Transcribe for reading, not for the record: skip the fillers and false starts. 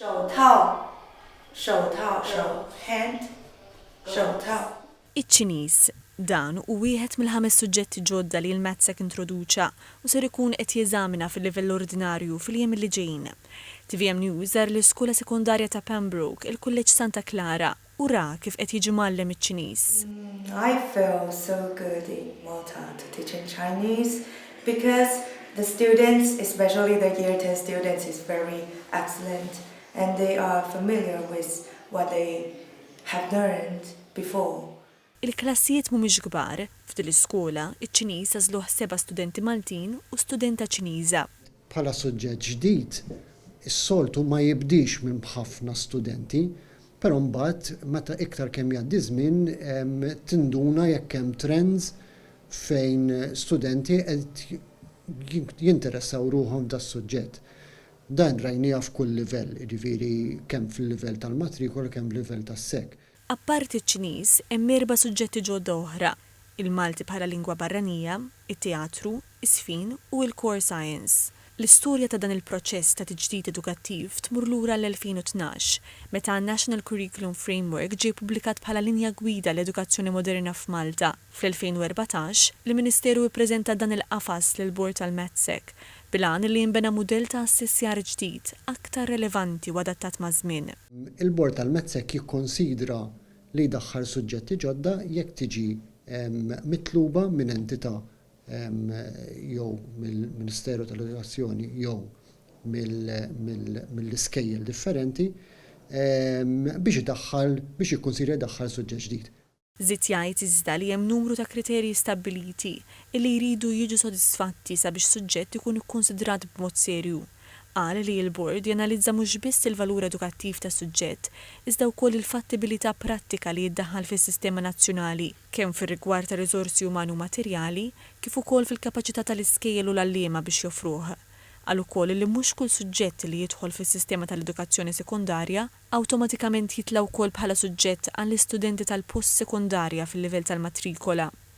手套手 hand 手套 Iċ-Ċiniż dan u wieħed mill-5 suġġetti ġodda li l-Mathsec introduċa u ser ikun qed jeżamina fil-livell ordinarju fil-jiem li ġejjin. TVM News żar l-Iskola Sekundarja ta' Pembroke, il-Kulleġġ Santa Clara, u ra kif qed jiġi mgħallem iċ-Ċiniż. I feel so good in Malta to teaching Chinese because the students, especially the year 10 students, is very excellent and they are familiar with what they have learned before. Il-klassijiet mhumiex kbar, f'din l-iskola iċ-Ċiniż għażluh 7 studenti Maltin u studenta Ċiniża. Bħala suġġett ġdid, is-soltu ma jibdix minn ħafna studenti, però mbagħad meta iktar kemm jgħaddi żmien tinduna jekk hemm trends fejn studenti qed jinteressaw ruhom das-suġġett. Dan rajniha f'kull livell, jiġifieri kemm fil-livell tal-matrikola kemm livell tas-sek. Apparti ċ-Ċiniż hemm 4 suġġetti ġodda oħra: il-Malti bħala lingwa barranija, it-teatru, is-sfin u l-core science. L-istorja ta' dan il-proċess ta' tiġdid edukattiv tmur lura l-2012, meta National Curriculum Framework ġie ppubblikat bħala linja gwida l-edukazzjoni moderna f'Malta. Fl-2014, il-Ministeru ippreżenta dan il-qafas lill-Bord tal-Mathsec bilan li jinbena mudell ta' assessjar ġdid aktar relevanti u adattat ma' żmien. Il-Bord tal-Mathsec jikkonsidra li jdaħħal suġġetti ġodda jekk tiġi mitluba minn entità jew mill-Ministeru tal-Edukazzjoni jew mill-iskejjel differenti biex jikkonsidra jdaħħal suġġett ġdid. Żied jgħid iżda li hemm numru ta' kriterji stabbiliti li jridu jiġu sodisfatti sabiex suġġett ikun ikkonsidrat b'mod serju. Qal li l-Bord janalizza mhux biss il-valur edukattiv tas suġġett, iżda wkoll il-fattibilità prattika li jiddaħħal fis-sistema nazzjonali, kemm fir-rigward ta' riżorsi umani u materjali, kif ukoll fil-kapaċità tal-iskejjel u l-għalliema biex joffruh. Qal ukoll li mhux kull suġġett li jidħol fis-sistema tal-edukazzjoni sekundarja awtomatikament jitla wkoll bħala suġġett għall-istudenti tal-post sekundarja fil-livell tal-matrikola.